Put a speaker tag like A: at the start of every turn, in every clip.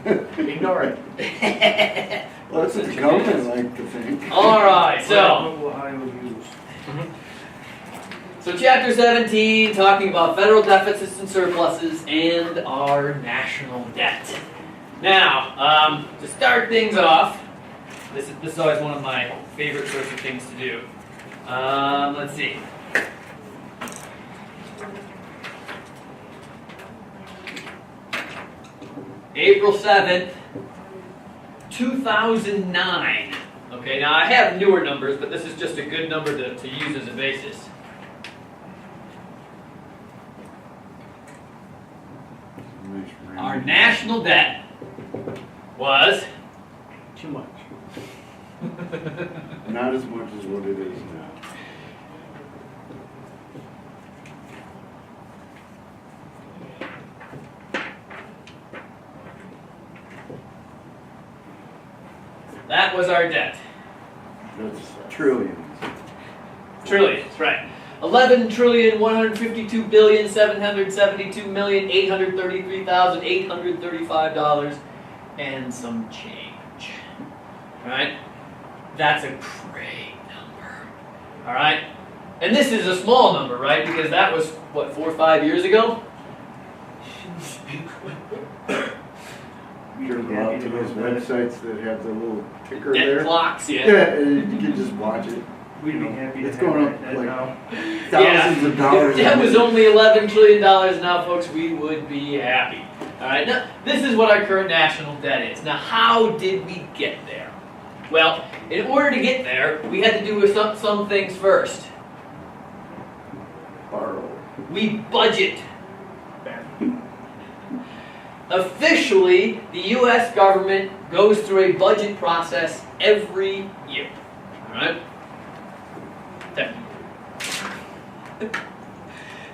A: Ignore it.
B: Well, that's what the government like to think.
C: All right, so
A: Ohio use.
C: so chapter 17, talking about federal deficits and surpluses and our national debt. Now, to start things off, this is always one of my favorite sorts of things to do. Let's see. April 7th, 2009. Okay, now I have newer numbers, but this is just a good number to use as a basis. Our national debt was
A: Too much.
B: Not as much as what it is now.
C: that was our debt.
B: That's trillions.
C: Trillions, right. 11,152,772,833,835 and some change. All right? That's a great number. All right? And this is a small number, right? Because that was, what, 4 or 5 years ago?
B: Sure, go out to those websites that have the little ticker
C: Debt
B: there.
C: clocks,
B: Yeah,
C: yeah.
B: and you can just watch it.
A: We'd be happy to
B: It's
A: have
B: going up
A: that
B: like
A: now.
B: thousands of dollars.
C: If that was only $11 trillion now, folks, we would be happy. All right, now, this is what our current national debt is. Now, how did we get there? Well, in order to get there, we had to do some things first.
B: Borrow.
C: We budget. Officially, the U.S. government goes through a budget process every year. All right?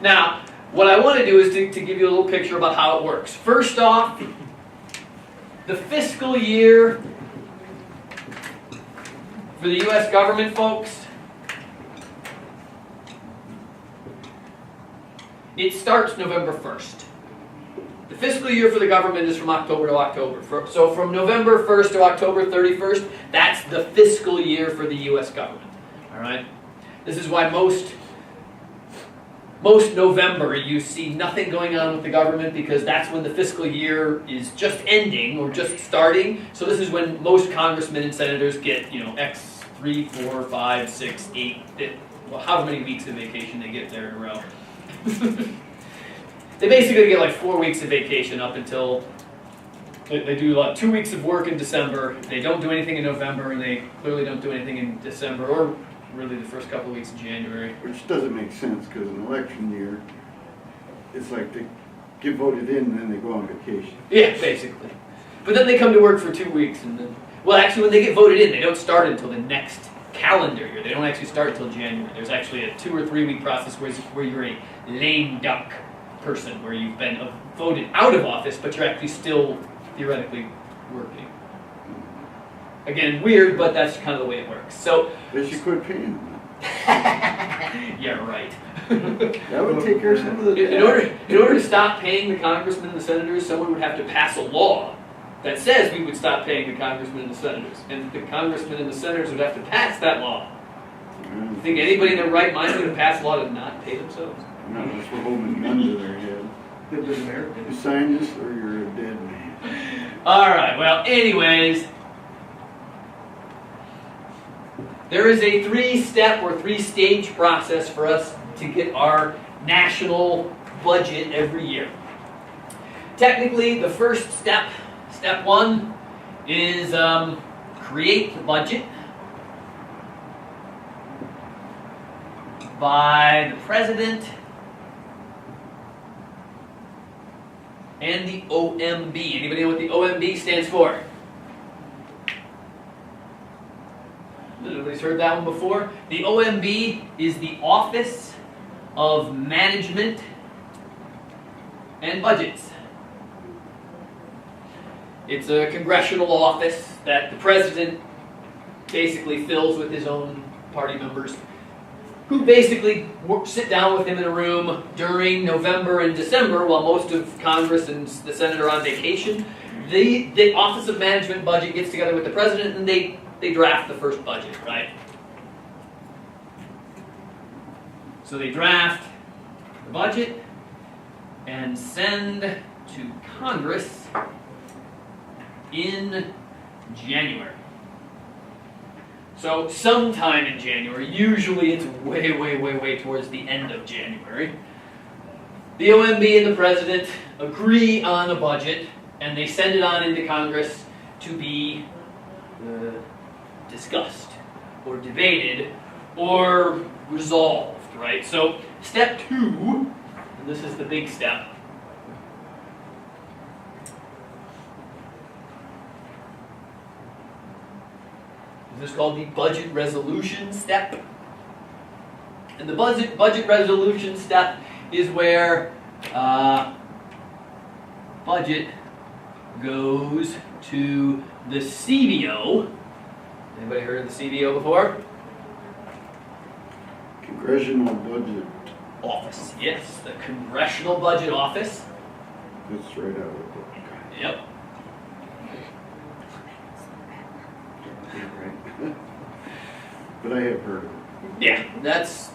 C: Now, what I want to do is to give you a little picture about how it works. First off, the fiscal year for the U.S. government, folks, it starts November 1st. The fiscal year for the government is from October to October. So from November 1st to October 31st, that's the fiscal year for the U.S. government. All right? This is why most November you see nothing going on with the government, because that's when the fiscal year is just ending or just starting. So this is when most congressmen and senators get, X 3, 4, 5, 6, 8, well, however many weeks of vacation they get there in a row. They basically get like 4 weeks of vacation up until they do 2 weeks of work in December. They don't do anything in November, and they clearly don't do anything in December, or really the first couple of weeks of January.
B: Which doesn't make sense, because an election year, it's like they get voted in and then they go on vacation.
C: Yeah, basically. But then they come to work for 2 weeks, and then, well, actually, when they get voted in, they don't start until the next calendar year. They don't actually start until January. There's actually a 2 or 3 week process where you're a lame duck person, where you've been voted out of office, but you're actually still theoretically working. Again, weird, but that's kind of the way it works. So
B: They should quit paying them.
C: yeah, right.
B: That would take care of some of the
C: In order to stop paying the congressmen and the senators, someone would have to pass a law that says we would stop paying the congressmen and the senators, and the congressmen and the senators would have to pass that law. You think anybody in their right mind is going to pass a law to not pay themselves?
B: Not just for holding a gun to their head.
A: Good as American.
B: You sign this or you're a dead man.
C: All right. Well, anyways, there is a 3-step or 3-stage process for us to get our national budget every year. Technically, the first step, step 1, is create the budget by the president and the OMB. Anybody know what the OMB stands for? Nobody's heard that one before? The OMB is the Office of Management and Budgets. It's a congressional office that the president basically fills with his own party members, who basically sit down with him in a room during November and December while most of Congress and the Senate are on vacation. the Office of Management Budget gets together with the president and they draft the first budget, right? So they draft the budget and send to Congress in January. So sometime in January, usually it's way towards the end of January, the OMB and the president agree on a budget and they send it on into Congress to be discussed or debated or resolved, right? So step 2, and this is the big step, this is called the budget resolution step. And the budget resolution step is where budget goes to the CBO. Anybody heard of the CBO before?
B: Congressional Budget.
C: Office. Yes, the Congressional Budget Office.
B: That's right out of the book.
C: Yep.
B: Right. But I have heard of it.
C: Yeah,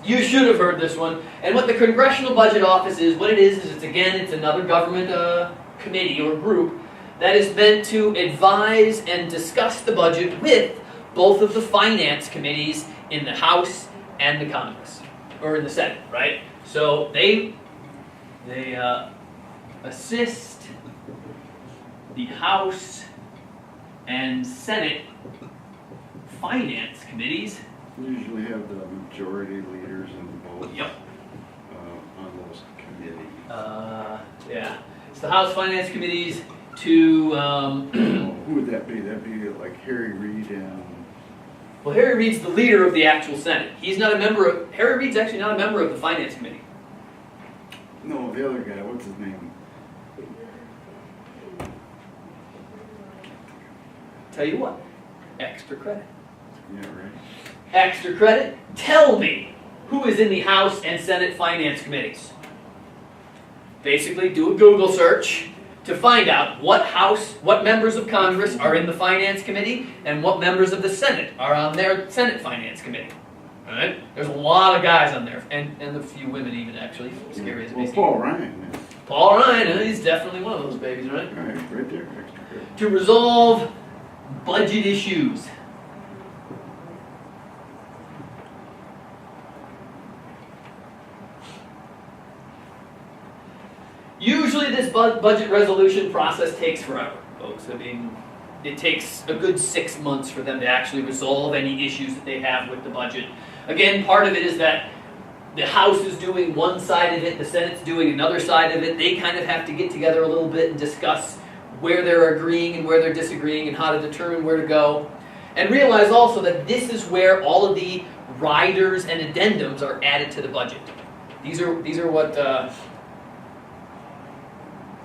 C: you should have heard this one. And what the Congressional Budget Office is, what it is it's another government committee or group that is meant to advise and discuss the budget with both of the finance committees in the House and the Congress, or in the Senate, right? So they assist the House and Senate finance committees.
B: Usually have the majority leaders in both.
C: Yep.
B: On those committees.
C: Yeah. It's the House Finance Committees to.
B: Who would that be? That'd be like Harry Reid and.
C: Well, Harry Reid's the leader of the actual Senate. He's not a member of. Harry Reid's actually not a member of the Finance Committee.
B: No, the other guy. What's his name?
C: Tell you what, extra credit.
B: Yeah, right.
C: Extra credit. Tell me who is in the House and Senate Finance Committees. Basically, do a Google search to find out what members of Congress are in the Finance Committee and what members of the Senate are on their Senate Finance Committee. All right? There's a lot of guys on there, and a few women even, actually. Scary as it may seem.
B: Paul Ryan. Yeah.
C: Paul Ryan, he's definitely one of those babies, right?
B: All right there. Extra credit.
C: To resolve budget issues. Usually this budget resolution process takes forever, folks. I mean, it takes a good 6 months for them to actually resolve any issues that they have with the budget. Again, part of it is that the House is doing one side of it, the Senate's doing another side of it. They kind of have to get together a little bit and discuss where they're agreeing and where they're disagreeing and how to determine where to go. And realize also that this is where all of the riders and addendums are added to the budget. These are what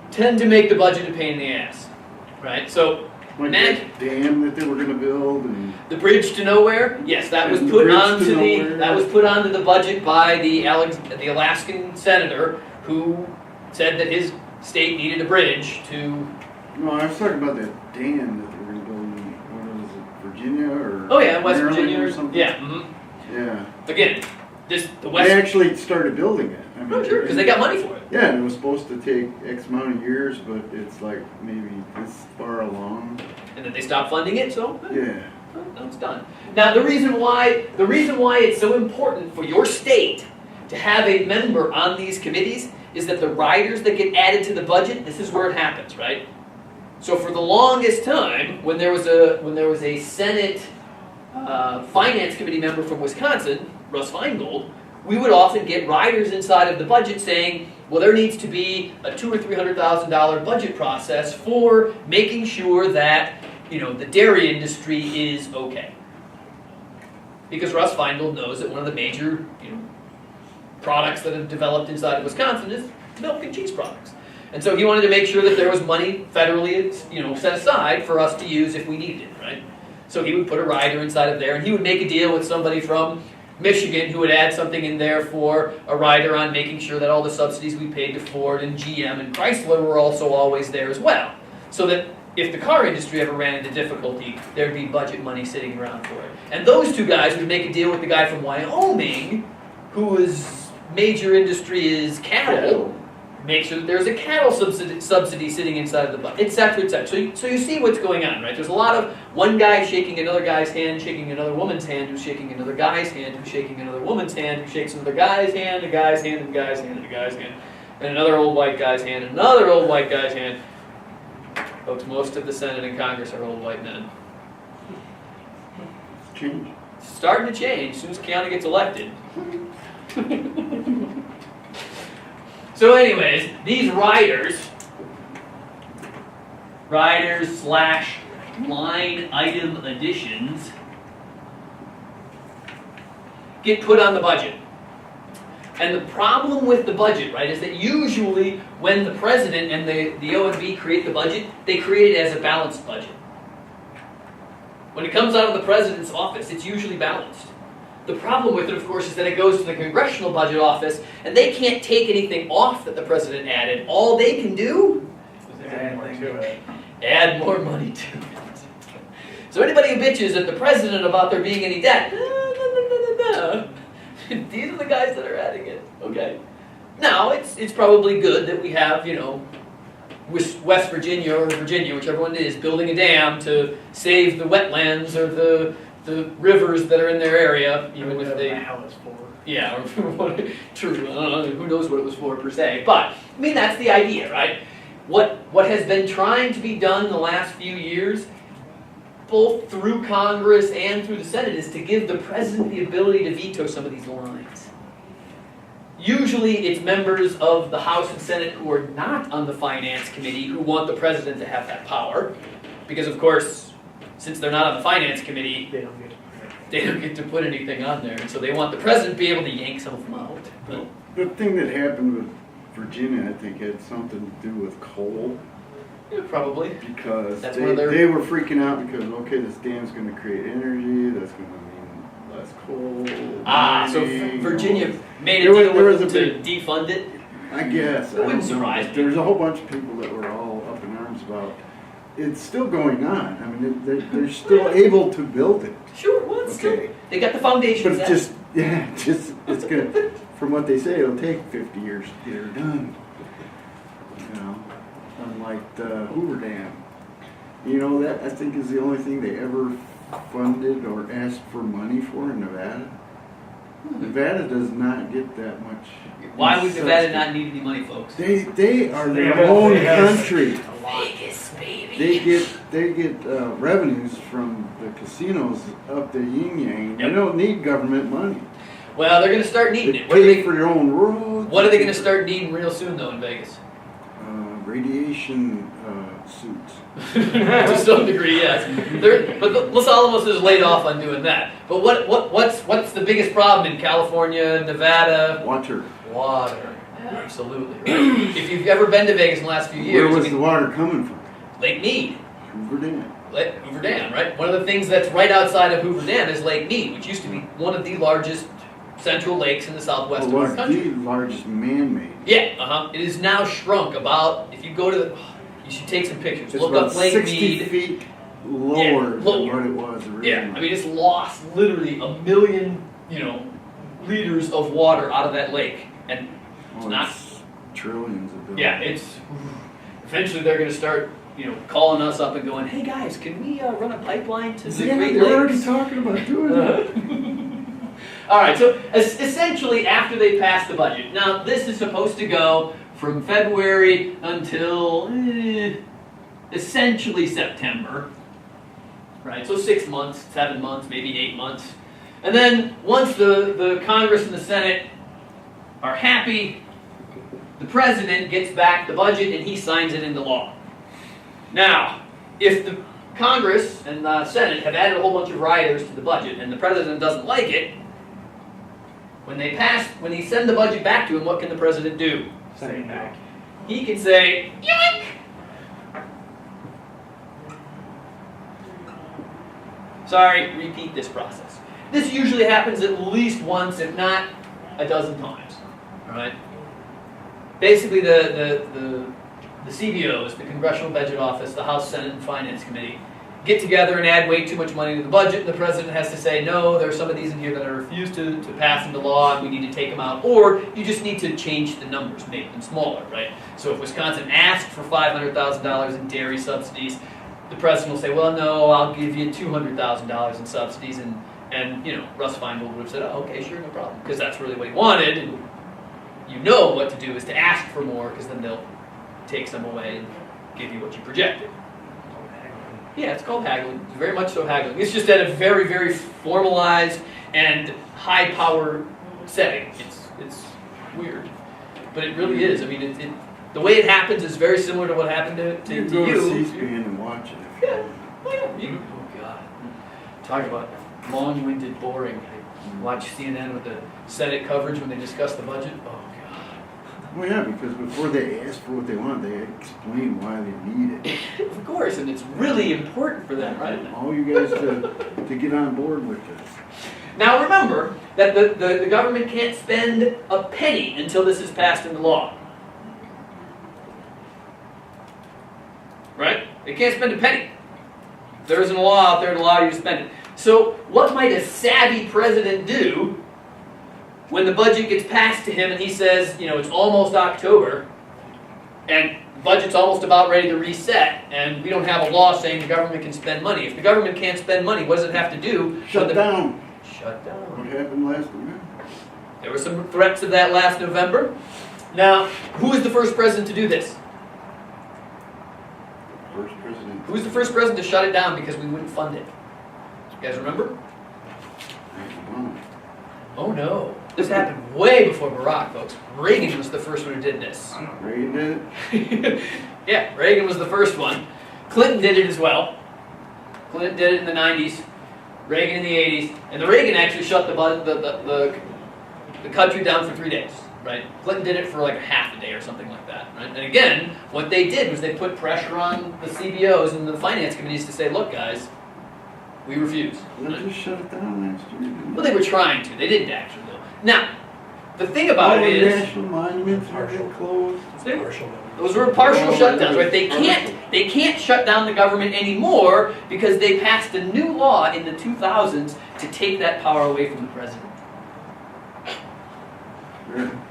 C: tend to make the budget a pain in the ass, right? So,
B: Like that dam that they were going to build, and
C: the bridge to nowhere, yes, that was put onto the budget by the Alaskan senator who said that his state needed a bridge to.
B: No, I was talking about that dam that they were going to build in, what was it, Virginia or?
C: Oh yeah, West
B: Maryland
C: Virginia
B: or something.
C: Yeah. Mm-hmm.
B: Yeah.
C: Again, the
B: They
C: West.
B: actually started building it. I mean,
C: Oh sure, because they got money for it.
B: Yeah, and it was supposed to take X amount of years, but it's like maybe this far along.
C: And then they stopped funding it, so.
B: Yeah.
C: No, it's done. Now the reason why it's so important for your state to have a member on these committees is that the riders that get added to the budget, this is where it happens, right? So for the longest time, when there was a Senate Finance Committee member from Wisconsin, Russ Feingold, we would often get riders inside of the budget saying, well, there needs to be a $200,000 or $300,000 budget process for making sure that the dairy industry is okay. Because Russ Feingold knows that one of the major products that have developed inside of Wisconsin is milk and cheese products. And so he wanted to make sure that there was money federally set aside for us to use if we needed it, right? So he would put a rider inside of there, and he would make a deal with somebody from Michigan who would add something in there for a rider on making sure that all the subsidies we paid to Ford and GM and Chrysler were also always there as well. So that if the car industry ever ran into difficulty, there'd be budget money sitting around for it. And those two guys would make a deal with the guy from Wyoming, whose major industry is cattle, make sure that there's a cattle subsidy sitting inside of the budget, et cetera, et cetera. So you see what's going on, right? There's a lot of one guy shaking another guy's hand, shaking another woman's hand, who's shaking another guy's hand, who's shaking another woman's hand, who shakes another guy's hand, a guy's hand, and a guy's hand, and a guy's hand, and another old white guy's hand, and another old white guy's hand. Folks, most of the Senate and Congress are old white men.
B: Change.
C: It's starting to change as soon as Keanu gets elected. So anyways, these riders slash line item additions get put on the budget. And the problem with the budget, right, is that usually when the president and the OMB create the budget, they create it as a balanced budget. When it comes out of the president's office, it's usually balanced. The problem with it, of course, is that it goes to the Congressional Budget Office, and they can't take anything off that the president added. All they can do add more money to it. So anybody who bitches at the president about there being any debt, no. These are the guys that are adding it. Okay. Now, it's probably good that we have, West Virginia or Virginia, whichever one it is, building a dam to save the wetlands or the rivers that are in their area, even if they...
A: Now it's for.
C: Yeah, true. Who knows what it was for per se. But, I mean, that's the idea, right? What has been trying to be done the last few years, both through Congress and through the Senate, is to give the president the ability to veto some of these lines. Usually it's members of the House and Senate who are not on the Finance Committee who want the president to have that power. Because, of course, since they're not on the Finance Committee, they don't get to put anything on there. And so they want the president to be able to yank some of them out. But
B: The thing that happened with Virginia, I think, had something to do with coal.
C: yeah, probably.
B: Because
C: That's one of their-
B: they were freaking out because, okay, this dam's going to create energy, that's going to mean less coal.
C: So
B: mining,
C: Virginia made a
B: There was-
C: deal
B: there
C: with
B: was
C: them
B: a
C: to defund it.
B: I guess.
C: It wouldn't
B: I don't know,
C: surprise
B: but
C: me.
B: There's a whole bunch of people that were all up in arms about it's still going on. I mean, they're still able to build it.
C: Sure, well, it's still,
B: Okay.
C: they got the foundation
B: But
C: set.
B: it's going to, from what they say, it'll take 50 years to get her done. Unlike the Hoover Dam. That I think is the only thing they ever funded or asked for money for in Nevada. Nevada does not get that much.
C: Why would Nevada
B: subsidy.
C: not need any money, folks?
B: They are
A: They
B: their
A: have-
B: own
A: they have-
B: country.
C: Vegas, baby.
B: They get revenues from the casinos up the yin yang.
C: Yep.
B: They don't need government money.
C: Well, they're going to start needing
B: They
C: it. What are
B: pay
C: they,
B: for their own roads.
C: what are they going to start needing real soon, though, in Vegas?
B: Radiation suits.
C: To some degree, yes. But Los Alamos is laid off on doing that. But what's the biggest problem in California, Nevada?
B: Water.
C: Water. Absolutely. Right. If you've ever been to Vegas in the last few years,
B: Where was the water coming from?
C: Lake Mead.
B: Hoover Dam.
C: Hoover Dam, right? One of the things that's right outside of Hoover Dam is Lake Mead, which used to be one of the largest central lakes in the southwest
B: It
C: of our
B: was
C: country.
B: the largest man-made.
C: Yeah, It is now shrunk about, if you go to you should take some pictures.
B: It's
C: Look
B: about
C: up Lake
B: 60
C: Mead.
B: feet lower than
C: lower.
B: what it was originally.
C: Yeah, I mean, it's lost literally 1 million, liters of water out of that lake. And
B: Oh,
C: not-
B: it's trillions of dollars.
C: yeah, eventually they're going to start, calling us up and going, hey guys, can we run a pipeline to the
B: Yeah,
C: Great
B: they're already
C: Lakes?
B: talking about doing that.
C: All right, so essentially after they pass the budget. Now, this is supposed to go from February until essentially September. Right, so 6 months, 7 months, maybe 8 months. And then once the Congress and the Senate are happy, the president gets back the budget and he signs it into law. Now, if the Congress and the Senate have added a whole bunch of riders to the budget and the president doesn't like it, when they send the budget back to him, what can the president do?
A: Say back.
C: He can say, yoink! Sorry, repeat this process. This usually happens at least once, if not a dozen times. All right? Basically, the the CBOs, the Congressional Budget Office, the House, Senate, and Finance Committee, get together and add way too much money to the budget, and the president has to say, no, there are some of these in here that I refuse to pass into law, and we need to take them out, or you just need to change the numbers, make them smaller, right? So if Wisconsin asked for $500,000 in dairy subsidies, the president will say, well, no, I'll give you $200,000 in subsidies, and you know, Russ Feingold would have said, oh, okay, sure, no problem, because that's really what he wanted, and you know what to do is to ask for more, because then they'll take some away and give you what you projected. Yeah, it's called haggling. It's very much so haggling. It's just at a very, very formalized and high-power setting. It's weird, but it really is. I mean, the way it happens is very similar to what happened to
B: You
C: you.
B: go to C-SPAN and watch it.
C: Yeah. Oh, yeah. Oh God. Talk about long-winded, boring. I watch CNN with the Senate coverage when they discuss the budget. Oh God.
B: Well, yeah, because before they ask for what they want, they explain why they need it.
C: Of course, and it's really important for them, right?
B: All you guys to get on board with this.
C: Now remember that the government can't spend a penny until this is passed into law. Right? They can't spend a penny. There isn't a law out there to allow you to spend it. So what might a savvy president do when the budget gets passed to him and he says, you know, it's almost October and the budget's almost about ready to reset and we don't have a law saying the government can spend money. If the government can't spend money, what does it have to do?
B: Shut down.
C: Shut down.
B: What happened last November?
C: There were some threats of that last November. Now, who was the first president to do this?
B: First president.
C: Who was the first president to shut it down because we wouldn't fund it? You guys remember? Oh no. This happened way before Barack, folks. Reagan was the first one who did this.
B: Reagan did it?
C: Yeah, Reagan was the first one. Clinton did it as well. Clinton did it in the 90s. Reagan in the 80s. And the Reagan actually shut the country down for 3 days. Right? Clinton did it for like a half a day or something like that. Right? And again, what they did was they put pressure on the CBOs and the finance committees to say, look guys, we refuse.
B: They just shut it down last year, didn't
C: Well, they were trying to. They didn't actually, though. Now, the thing about it is,
B: national monuments are closed.
C: those were partial shutdowns, right? They can't shut down the government anymore because they passed a new law in the 2000s to take that power away from the president.
B: Yeah.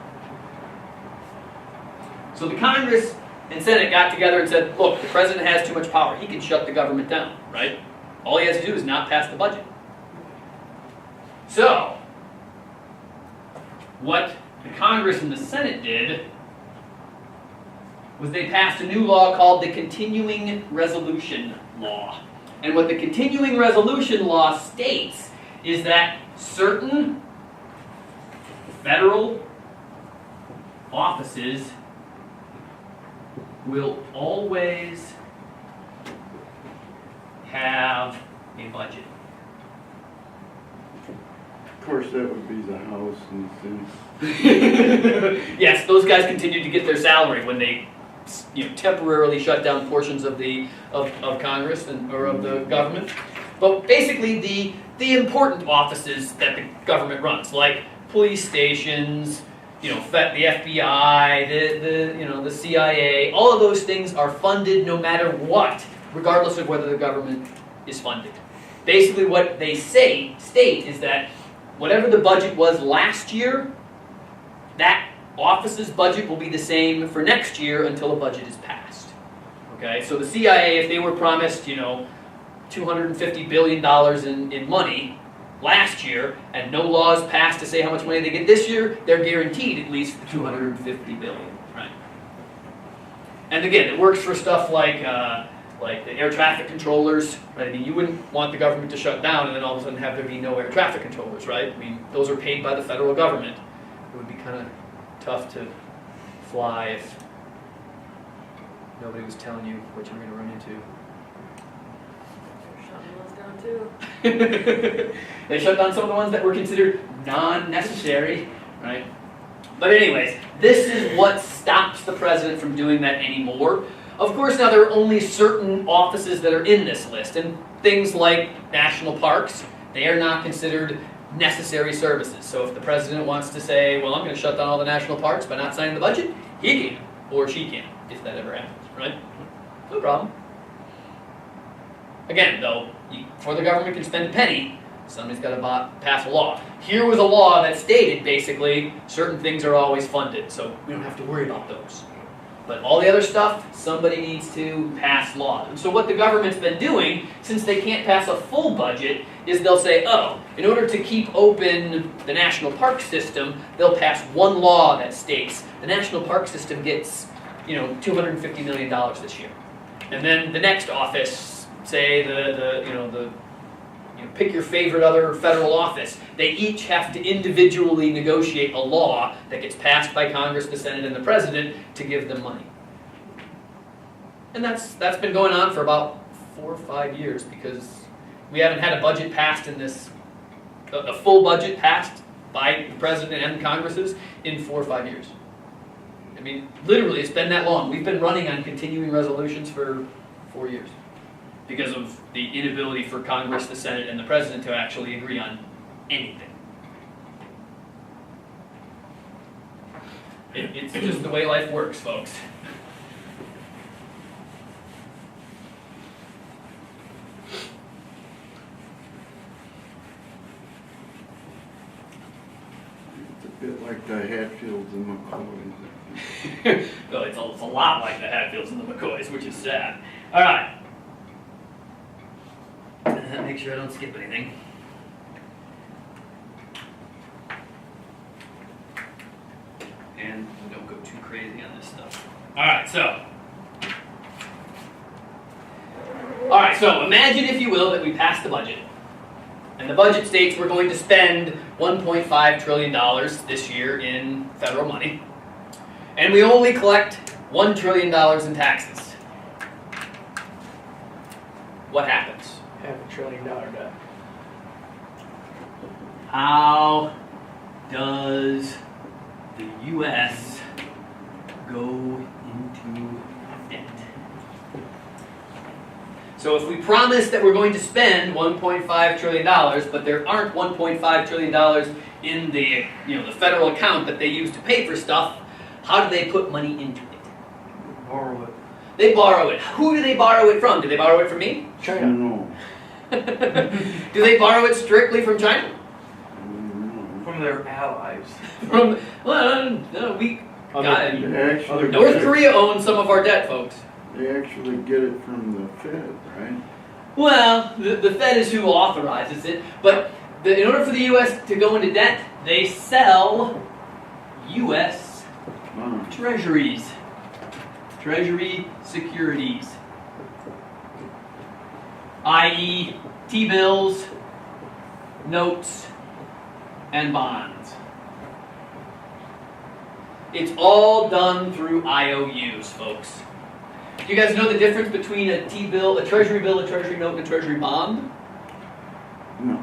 C: So the Congress and Senate got together and said, look, the president has too much power. He can shut the government down, right? All he has to do is not pass the budget. So, what the Congress and the Senate did was they passed a new law called the Continuing Resolution Law. And what the Continuing Resolution Law states is that certain federal offices will always have a budget.
B: Of course, that would be the House and the Senate.
C: Yes, those guys continued to get their salary when they, temporarily shut down portions of Congress or of the government. But basically, the important offices that the government runs, like police stations, the FBI, the CIA, all of those things are funded no matter what, regardless of whether the government is funded. Basically, what they state is that whatever the budget was last year, that office's budget will be the same for next year until a budget is passed. Okay, so the CIA, if they were promised, $250 billion in money last year, and no laws passed to say how much money they get this year, they're guaranteed at least the $250 billion, right? And again, it works for stuff like the air traffic controllers, right? I mean, you wouldn't want the government to shut down and then all of a sudden have there be no air traffic controllers, right? I mean, those are paid by the federal government. It would be kind of tough to fly if nobody was telling you what you were going to run into. They shut down some of the ones that were considered non-necessary, right? But anyways, this is what stops the president from doing that anymore. Of course, now there are only certain offices that are in this list, and things like national parks, they are not considered necessary services. So if the president wants to say, well, I'm going to shut down all the national parks by not signing the budget, he can, or she can, if that ever happens. right? No problem. Again, though, before the government can spend a penny, somebody's got to pass a law. Here was a law that stated, basically, certain things are always funded, so we don't have to worry about those. But all the other stuff, somebody needs to pass law. And so what the government's been doing, since they can't pass a full budget, is they'll say, oh, in order to keep open the national park system, they'll pass one law that states the national park system gets, $250 million this year. And then the next office, say pick your favorite other federal office, they each have to individually negotiate a law that gets passed by Congress, the Senate, and the President to give them money. And that's been going on for about 4 or 5 years because we haven't had a budget passed a full budget passed by the President and Congresses in 4 or 5 years. I mean, literally, it's been that long. We've been running on continuing resolutions for 4 years because of the inability for Congress, the Senate, and the President to actually agree on anything. It's just the way life works, folks.
B: It's a bit like the Hatfields and McCoys.
C: No, it's a lot like the Hatfields and the McCoys, which is sad. All right. Make sure I don't skip anything. And don't go too crazy on this stuff. All right, so imagine, if you will, that we pass the budget. And the budget states we're going to spend $1.5 trillion this year in federal money. And we only collect $1 trillion in taxes. What happens?
A: $500 billion debt.
C: How does the U.S. go into debt? So if we promise that we're going to spend $1.5 trillion, but there aren't $1.5 trillion in the federal account that they use to pay for stuff, how do they put money into it?
A: Borrow it.
C: They borrow it. Who do they borrow it from? Do they borrow it from me?
A: China.
B: No.
C: Do they borrow it strictly from China?
A: From their allies.
C: We got it.
B: They actually
C: North
B: get it-
C: Korea owns some of our debt, folks.
B: They actually get it from the Fed, right?
C: Well, the Fed is who authorizes it, but in order for the U.S. to go into debt, they sell U.S. treasuries, treasury securities, i.e. T-bills, notes, and bonds. It's all done through IOUs, folks. Do you guys know the difference between a T-bill, a treasury bill, a treasury note, and a treasury bond?
B: No.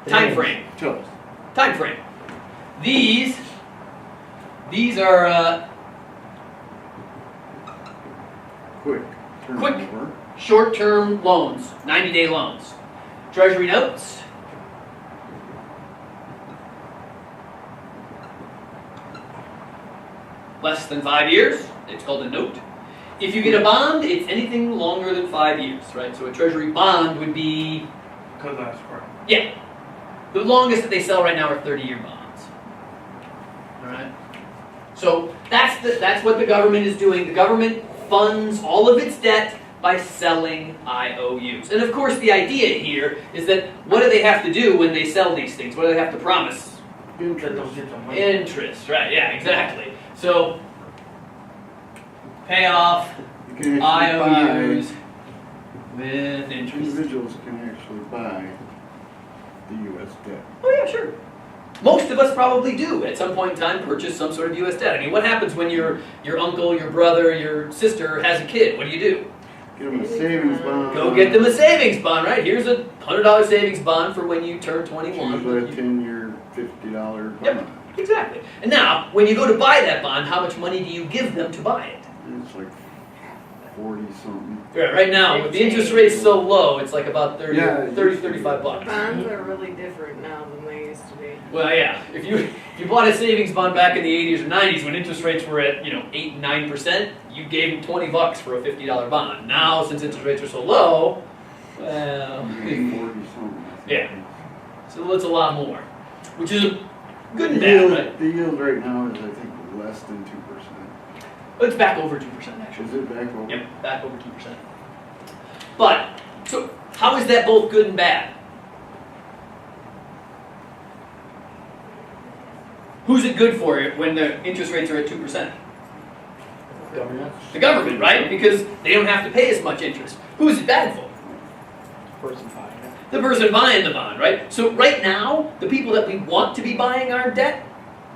C: Time frame.
B: Tell us.
C: Time frame. These are
B: Quick.
C: Quick.
B: Turnover.
C: short-term loans, 90-day loans. Treasury notes. Less than 5 years. It's called a note. If you get a bond, it's anything longer than 5 years, right? So a treasury bond would be,
A: Could last forever.
C: yeah, the longest that they sell right now are 30-year bonds. All right. So that's what the government is doing. The government funds all of its debt by selling IOUs. And of course, the idea here is that what do they have to do when they sell these things? What do they have to promise?
A: That they'll get the money.
C: Interest, right? Yeah, exactly. So pay off
B: You can actually
C: IOUs with
B: buy,
C: interest.
B: individuals can actually buy the U.S. debt.
C: Oh yeah, sure. Most of us probably do at some point in time purchase some sort of U.S. debt. I mean, what happens when your uncle, your brother, your sister has a kid? What do?
B: Get them a savings bond.
C: Go get them a savings bond, right? Here's a $100 savings bond for when you turn 21.
B: Usually a 10-year, $50 bond.
C: Yep, exactly. And now, when you go to buy that bond, how much money do you give them to buy it?
B: It's like 40-something.
C: Right now, with the interest rate's so low, it's like about 30,
B: Yeah,
C: 35 bucks.
D: Bonds are really different now than they used to be.
C: Well, yeah. If you bought a savings bond back in the 80s or 90s when interest rates were at 8 and 9%, you gave him $20 for a $50 bond. Now, since interest rates are so low, well,
B: 40 something.
C: Yeah. so it's a lot more, which is good and
B: The
C: bad,
B: yield,
C: right?
B: the yield right now is, I think, less than 2%.
C: But it's back over 2% actually.
B: Is it back over?
C: Yep, back over 2%. But, so how is that both good and bad? Who's it good for when the interest rates are at 2%?
A: Government.
C: The government, right? Because they don't have to pay as much interest. Who is it bad for?
A: Person buying it.
C: The person buying the bond, right? So right now, the people that we want to be buying our debt,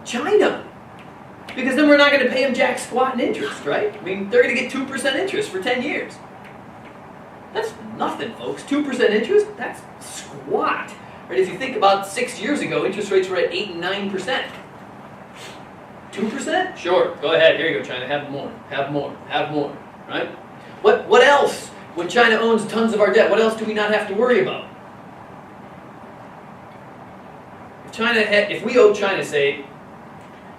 C: China. Because then we're not going to pay them jack squat in interest, right? I mean, they're going to get 2% interest for 10 years. That's nothing, folks. 2% interest? That's squat. Right? If you think about 6 years ago, interest rates were at 8 and 9%. 2%? Sure. Go ahead. Here you go, China. Have more. Have more. Have more. Right? What else? When China owns tons of our debt, what else do we not have to worry about? If we owe China, say,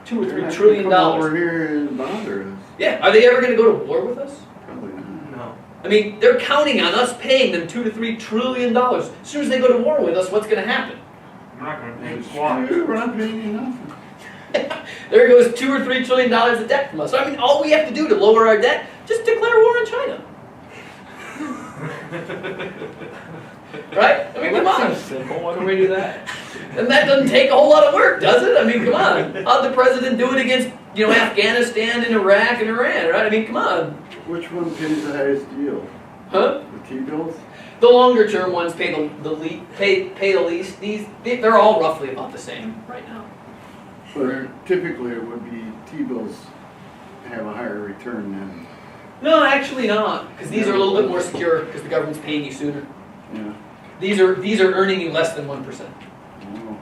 C: $2 or $3 trillion.
B: Come over here and bother us.
C: Yeah. Are they ever going to go to war with us?
B: Probably not.
A: No.
C: I mean, they're counting on us paying them $2 to $3 trillion. As soon as they go to war with us, what's going to happen?
A: We're not going to pay
B: It's
A: squat.
B: true, we're not paying you nothing.
C: There goes $2 or $3 trillion of debt from us. So, I mean, all we have to do to lower our debt, just declare war on China. Right? I mean, come on.
A: Simple. Why don't we do that?
C: And that doesn't take a whole lot of work, does it? I mean, come on. How'd the president do it against, Afghanistan and Iraq and Iran, right? I mean, come on.
B: Which one pays the highest yield?
C: Huh?
B: The T-bills?
C: The longer term ones pay the least. They're all roughly about the same right now.
B: But typically it would be T-bills have a higher return than,
C: No, actually not, because these are a little bit more secure because the government's paying you sooner.
B: yeah.
C: These are earning you less than 1%,
B: Oh,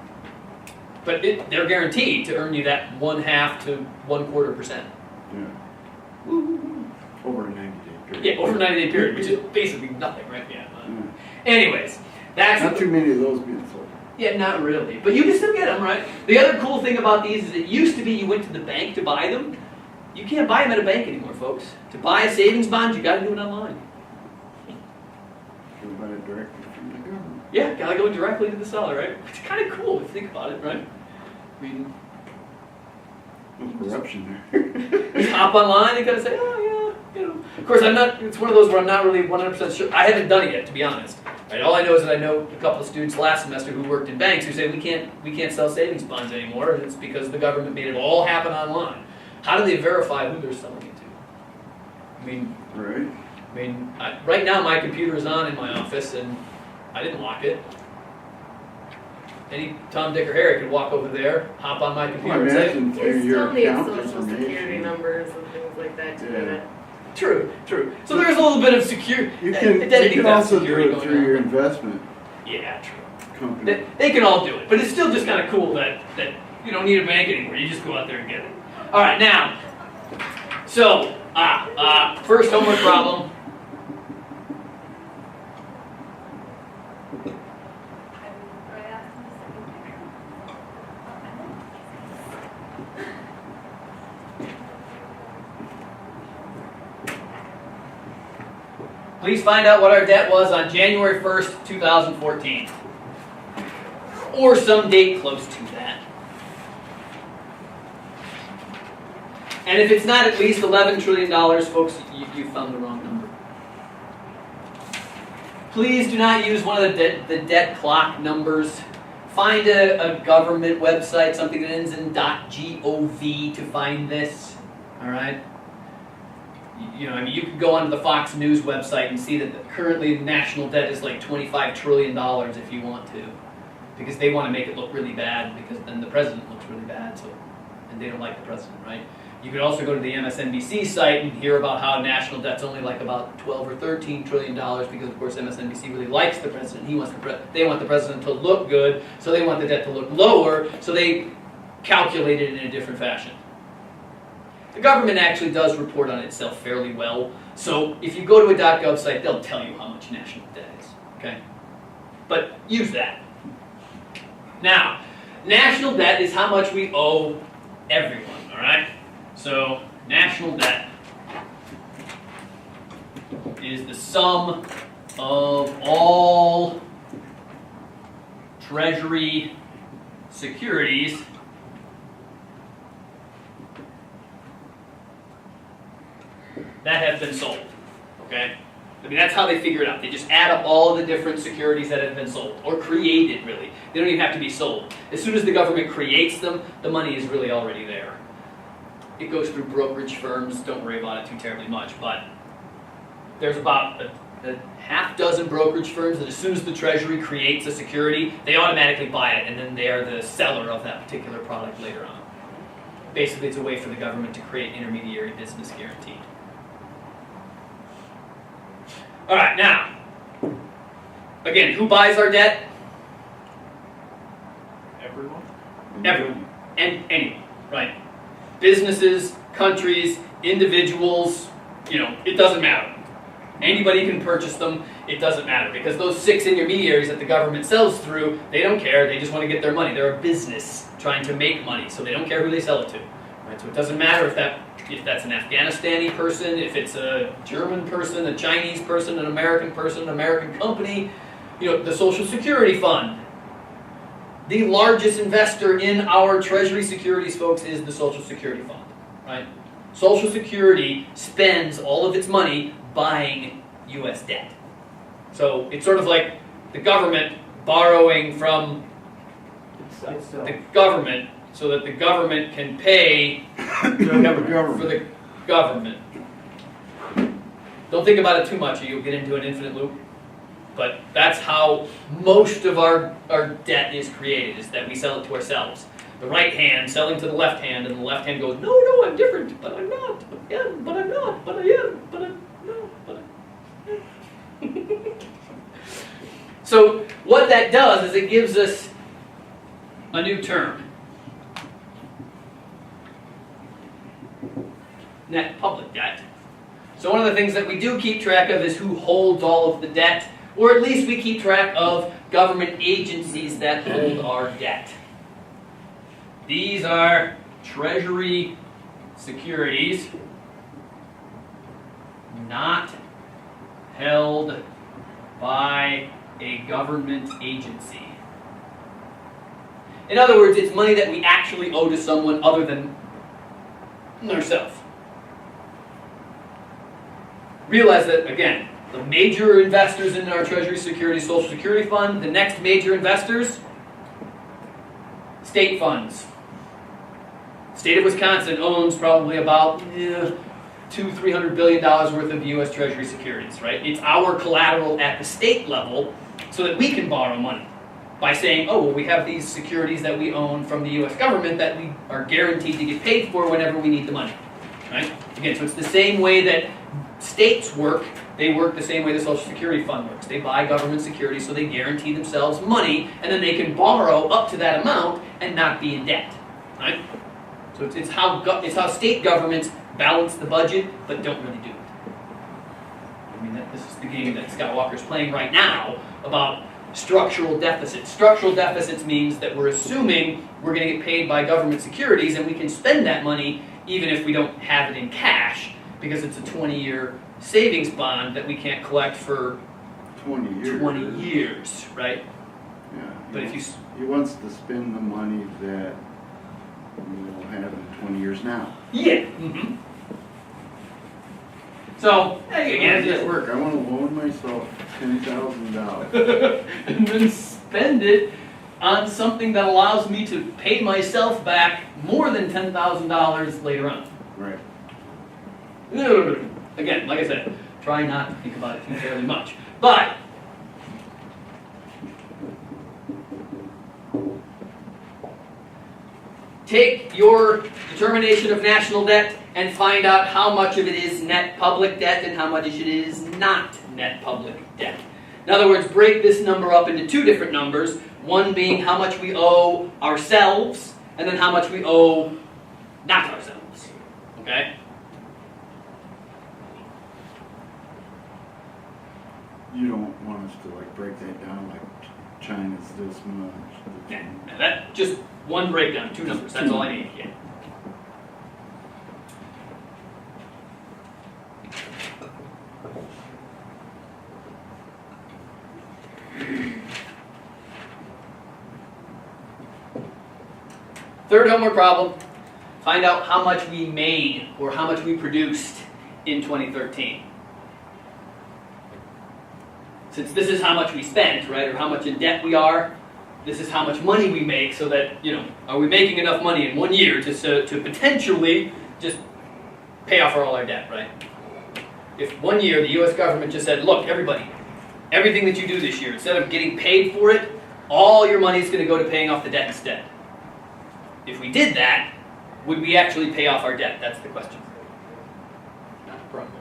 C: but they're guaranteed to earn you that 0.5 to 1/4%.
B: yeah. Over a 90-day period.
C: Yeah, over a 90-day period, which is basically nothing, right? Yeah.
B: Yeah.
C: Anyways, that's
B: Not too many of those being sold.
C: Yeah, not really. But you can still get them, right? The other cool thing about these is it used to be you went to the bank to buy them. You can't buy them at a bank anymore, folks. To buy a savings bond, you got to do it online.
B: You can buy it directly from the government.
C: Yeah, got to go directly to the seller, right? It's kind of cool if you think about it, right? I mean,
B: No corruption there.
C: you hop online and kind of say, oh yeah, Of course, it's one of those where I'm not really 100% sure. I haven't done it yet, to be honest. Right? All I know is that I know a couple of students last semester who worked in banks who say we can't sell savings bonds anymore, and it's because the government made it all happen online. How do they verify who they're selling it to? I mean,
B: Right.
C: right now my computer is on in my office, and I didn't lock it. Any Tom, Dick, or Harry could walk over there, hop on my computer,
B: Well,
C: and say,
B: imagine
D: You
B: through your
D: still need
B: account
D: social security
B: information.
D: numbers and things like that to do
B: Yeah.
D: that.
C: True. So there's a little bit of secure
B: You can
C: identity theft
B: also do
C: security
B: it
C: going
B: through your
C: on.
B: investment
C: Yeah, true.
B: company.
C: They can all do it, but it's still just kind of cool that you don't need a bank anymore. You just go out there and get it. All right, now, so first homework problem. Please find out what our debt was on January 1st, 2014. Or some date close to that. And if it's not at least $11 trillion, folks, you found the wrong number. Please do not use one of the debt clock numbers. Find a government website, something that ends in .gov to find this. All right? You could go onto the Fox News website and see that currently the national debt is like $25 trillion if you want to. Because they want to make it look really bad, because then the president looks really bad, and they don't like the president, right? You could also go to the MSNBC site and hear about how national debt's only like about $12 or $13 trillion, because of course MSNBC really likes the president. They want the president to look good, so they want the debt to look lower, so they calculate it in a different fashion. The government actually does report on itself fairly well, so if you go to a .gov site, they'll tell you how much national debt is, okay? But use that. Now, national debt is how much we owe everyone, all right? So, national debt. is the sum of all Treasury securities that have been sold, okay? I mean, that's how they figure it out. They just add up all of the different securities that have been sold, or created, really. They don't even have to be sold. As soon as the government creates them, the money is really already there. It goes through brokerage firms, don't worry about it too terribly much, but there's about a half dozen brokerage firms that as soon as the Treasury creates a security, they automatically buy it, and then they are the seller of that particular product later on. Basically, it's a way for the government to create intermediary business guaranteed. All right, now, again, who buys our debt?
A: Everyone?
C: Everyone. And anyone, right? Businesses, countries, individuals, it doesn't matter. Anybody can purchase them, it doesn't matter. Because those 6 intermediaries that the government sells through, they don't care, they just want to get their money. They're a business trying to make money, so they don't care who they sell it to. Right? So it doesn't matter if that's an Afghanistani person, if it's a German person, a Chinese person, an American company, the Social Security Fund. The largest investor in our Treasury securities, folks, is the Social Security Fund, right? Social Security spends all of its money buying U.S. debt. So it's sort of like the government borrowing from the government so that the government can pay for the government. Don't think about it too much or you'll get into an infinite loop. But that's how most of our debt is created, is that we sell it to ourselves. The right hand selling to the left hand, and the left hand goes, no, I'm different, but I'm not, but I am, but I'm not, but I am, but I'm no, but I am. So what that does is it gives us a new term. Net public debt. So one of the things that we do keep track of is who holds all of the debt, or at least we keep track of government agencies that hold our debt. These are Treasury securities not held by a government agency. In other words, it's money that we actually owe to someone other than ourselves. Realize that, again, the major investors in our Treasury Securities Social Security Fund, the next major investors, state funds. State of Wisconsin owns probably about $200-300 billion worth of U.S. Treasury securities, right? It's our collateral at the state level so that we can borrow money by saying, oh, well, we have these securities that we own from the U.S. government that we are guaranteed to get paid for whenever we need the money, right? Again, so it's the same way that states work. They work the same way the Social Security Fund works. They buy government securities so they guarantee themselves money, and then they can borrow up to that amount and not be in debt, right? So it's how state governments balance the budget, but don't really do it. I mean, this is the game that Scott Walker's playing right now about structural deficits. Structural deficits means that we're assuming we're going to get paid by government securities, and we can spend that money even if we don't have it in cash, because it's a 20-year savings bond that we can't collect for
B: 20 years.
C: 20 years, right?
B: Yeah.
C: But if you
B: he wants to spend the money that we'll have in 20 years now.
C: yeah. Mm-hmm. So
B: How
C: again,
B: does that work? I want to loan myself $10,000.
C: and then spend it on something that allows me to pay myself back more than $10,000 later on.
B: Right.
C: Again, like I said, try not to think about it too terribly much. But take your determination of national debt and find out how much of it is net public debt and how much of it is not net public debt. In other words, break this number up into two different numbers, one being how much we owe ourselves, and then how much we owe not ourselves. Okay?
B: You don't want us to break that down like China's this much.
C: Yeah, that just one breakdown, two numbers. That's all I need. Yeah. Third homework problem, find out how much we made or how much we produced in 2013. Since this is how much we spent, right, or how much in debt we are, this is how much money we make, so that, are we making enough money in 1 year to potentially just pay off all our debt, right? If 1 year the US government just said, look, everybody, everything that you do this year, instead of getting paid for it, all your money is going to go to paying off the debt instead. If we did that, would we actually pay off our debt? That's the question.
A: Not a problem.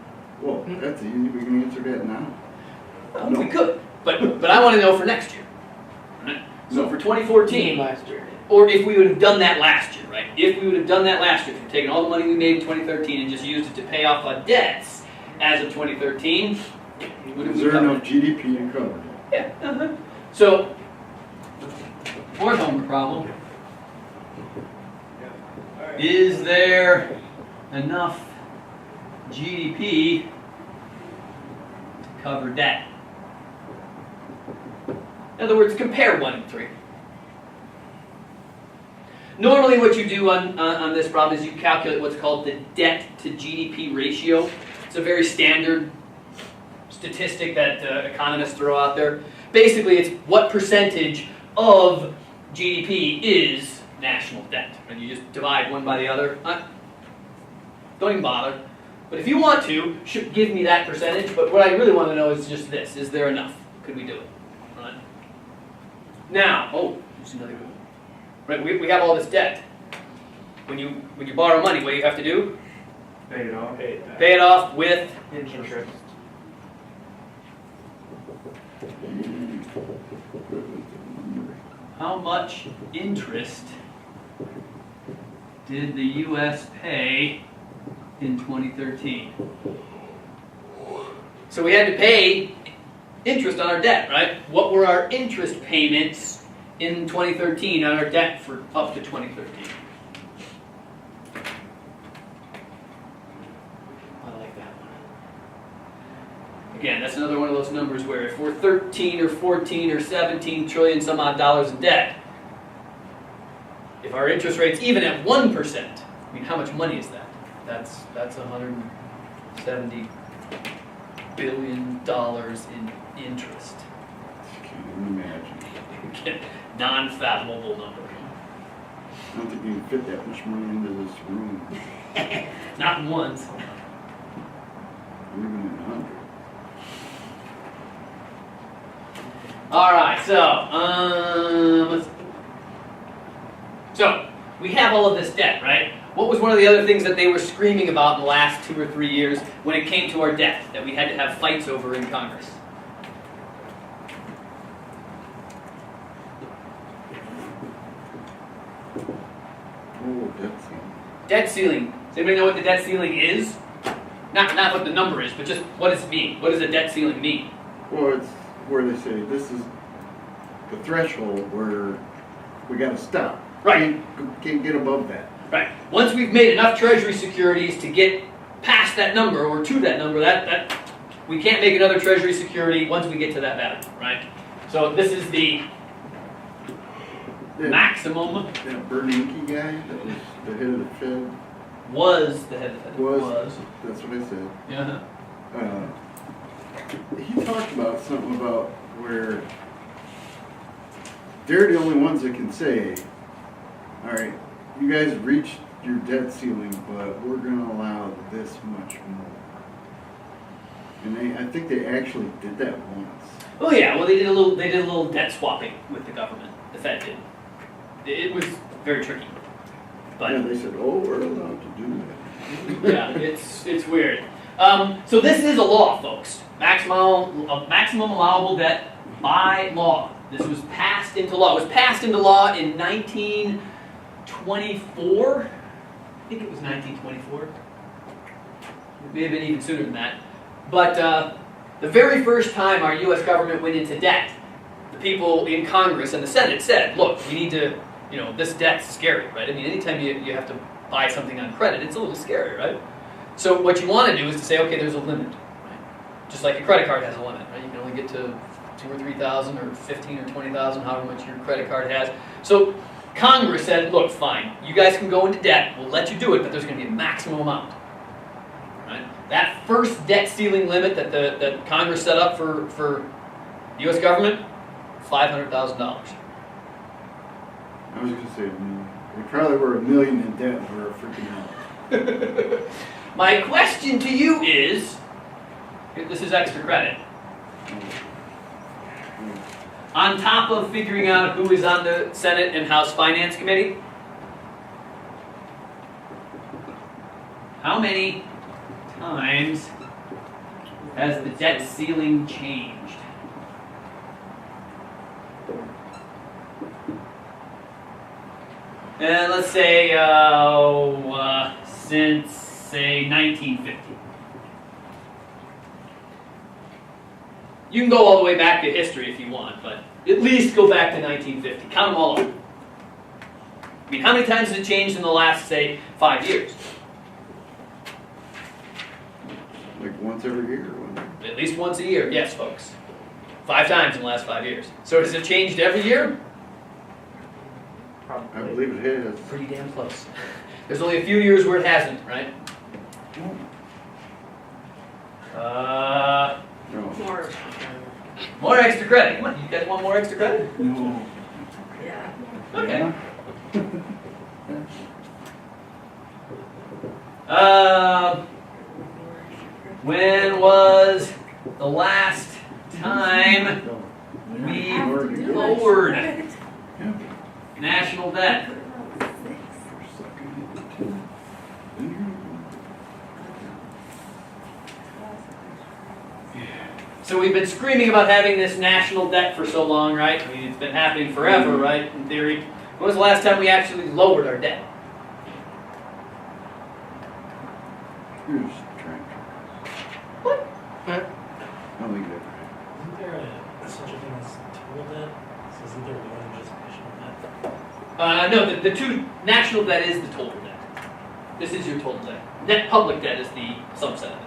B: Well, that's easy, we can answer that now.
C: Well,
B: No.
C: we could, but I want to know for next year. Right? So for 2014,
A: Last year.
C: or if we would have done that last year, right? If we would have done that last year, if we've taken all the money we made in 2013 and just used it to pay off our debts as of 2013, would have
B: Is there enough GDP to cover it?
C: Yeah. So, fourth homework problem. Is there enough GDP to cover debt? In other words, compare 1 and 3. Normally what you do on this problem is you calculate what's called the debt to GDP ratio. It's a very standard statistic that economists throw out there. Basically, it's what percentage of GDP is national debt. And you just divide one by the other. Don't even bother. But if you want to, give me that percentage. But what I really want to know is just this. Is there enough? Could we do it? Right? Now, here's another good one. Right, we have all this debt. When you borrow money, what do you have to do?
A: Pay it off.
C: Pay it off with
A: Interest.
C: how much interest did the U.S. pay in 2013? So we had to pay interest on our debt, right? What were our interest payments in 2013 on our debt for up to 2013? I like that one. Again, that's another one of those numbers where if we're 13 or 14 or 17 trillion some odd dollars in debt, if our interest rate's even at 1%, I mean, how much money is that? That's $170 billion in interest.
B: Can't even imagine.
C: Non-fathomable number.
B: I don't think you can fit that much money into this room,
C: Not once.
B: even in 100.
C: All right, so we have all of this debt, right? What was one of the other things that they were screaming about in the last 2 or 3 years when it came to our debt that we had to have fights over in Congress?
B: Oh, that's
C: Debt ceiling. Does anybody know what the debt ceiling is? Not what the number is, but just what does it mean? What does a debt ceiling mean?
B: well, it's where they say this is the threshold where we got to stop.
C: Right.
B: Can't get above that.
C: Right. Once we've made enough Treasury securities to get past that number or to that number, that we can't make another Treasury security once we get to that value, right? So this is the maximum.
B: That Bernanke guy that was the head of the Fed
C: Was the head of the Fed.
B: was. That's what I said.
C: Yeah.
B: He talked about something about where they're the only ones that can say, all right, you guys have reached your debt ceiling, but we're going to allow this much more. And I think they actually did that once.
C: Oh yeah. Well, they did a little debt swapping with the government. The Fed did. It was very tricky. But
B: Yeah, they said, oh, we're allowed to do that.
C: yeah, it's weird. So this is a law, folks. Maximum allowable debt by law. This was passed into law. It was passed into law in 1924. I think it was 1924. It may have been even sooner than that. But the very first time our U.S. government went into debt, the people in Congress and the Senate said, look, we need to, this debt's scary, right? I mean, anytime you have to buy something on credit, it's a little scary, right? So what you want to do is to say, okay, there's a limit, right? Just like a credit card has a limit, right? You can only get to 2,000 or 3,000 or 15,000 or 20,000, however much your credit card has. So Congress said, look, fine, you guys can go into debt, we'll let you do it, but there's gonna be a maximum amount. Right? That first debt ceiling limit that Congress set up for the US government, $500,000.
B: I was gonna say $1 million. We probably were $1 million in debt and we were freaking out.
C: My question to you is, this is extra credit. On top of figuring out who is on the Senate and House Finance Committee, how many times has the debt ceiling changed? And let's say since, say, 1950. You can go all the way back to history if you want, but at least go back to 1950. Count them all up. I mean, how many times has it changed in the last, say, 5 years?
B: Like once every year or when?
C: At least once a year, yes, folks. 5 times in the last 5 years. So has it changed every year?
B: I believe it has.
C: Pretty damn close. There's only a few years where it hasn't, right?
B: No.
C: More extra credit. Come on, you guys want more extra credit?
B: No.
D: Yeah.
C: Okay. When was the last time we lowered national debt? So we've been screaming about having this national debt for so long, right? I mean, it's been happening forever, right? In theory. When was the last time we actually lowered our debt?
B: You're just trying to.
C: What?
B: I'll leave it.
E: Isn't there such a thing as total debt? So isn't there more than just national debt?
C: No, the two, national debt is the total debt. This is your total debt. Net public debt is the subset of it.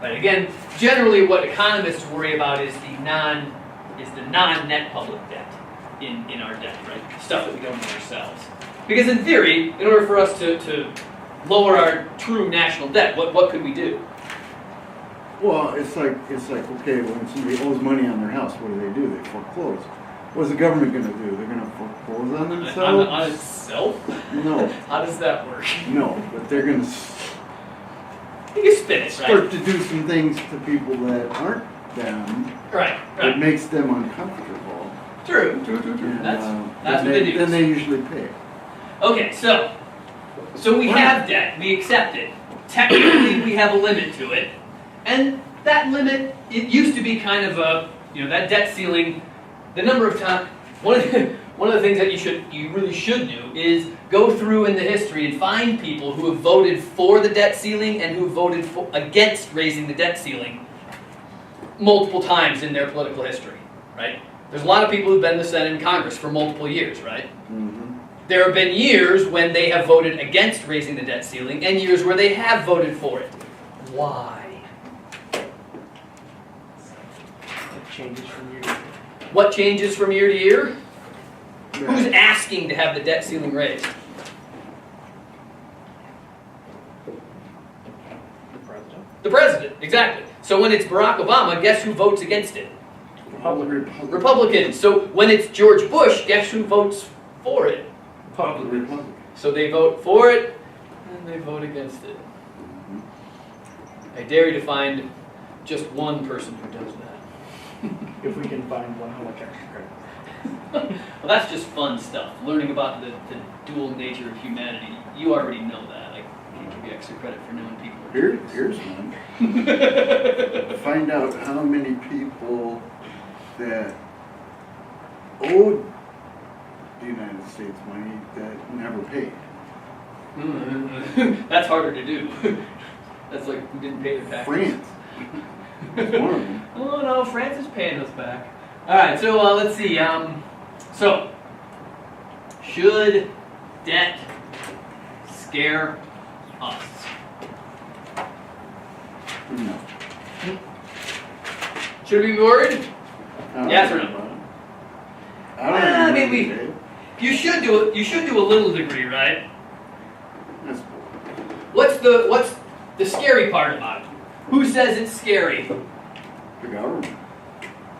C: But again, generally what economists worry about is the non-net public debt in our debt, right? Stuff that we don't own ourselves. Because in theory, in order for us to lower our true national debt, what could we do?
B: Well, it's like okay, when somebody owes money on their house, what do? They foreclose. What's the government going to do? They're going to foreclose on themselves?
C: On itself?
B: No.
C: How does that work?
B: No, but they're going to
C: You can spin it,
B: start
C: right?
B: to do some things to people that aren't them.
C: Right,
B: It
C: right.
B: makes them uncomfortable.
C: True.
B: And,
C: That's what they do.
B: Then they usually pay.
C: Okay, so we have debt, we accept it. Technically, we have a limit to it. And that limit, it used to be kind of a, that debt ceiling, the number of times, one of the things that you really should do is go through in the history and find people who have voted for the debt ceiling and who have voted against raising the debt ceiling multiple times in their political history, right? There's a lot of people who've been in the Senate and Congress for multiple years, right?
B: Mm-hmm.
C: There have been years when they have voted against raising the debt ceiling and years where they have voted for it. Why?
E: It changes from year to year.
C: What changes from year to year? Who's
B: Yeah.
C: asking to have the debt ceiling raised?
E: The president.
C: The president, exactly. So when it's Barack Obama, guess who votes against it? Republicans. So when it's George Bush, guess who votes for it?
B: Republican.
C: So they vote for it, and they vote against it. I dare you to find just one person who does that.
E: If we can find one, how much extra credit?
C: Well, that's just fun stuff. Learning about the dual nature of humanity. You already know that. I can't give you extra credit for knowing people.
B: Here's one. Find out how many people that owed the United States money that never paid.
C: That's harder to do. That's like who didn't pay their taxes.
B: France. That's one of them.
C: Oh no, France is paying us back. All right, so let's see. So should debt scare us?
B: No.
C: Should we be worried?
B: I don't
C: Yes
B: know
C: or no?
B: about it. I don't
C: I
B: know
C: mean,
B: what
C: we-
B: they did.
C: You should do a little degree, right?
B: That's
C: What's the scary part about it? Who says it's scary?
B: the government.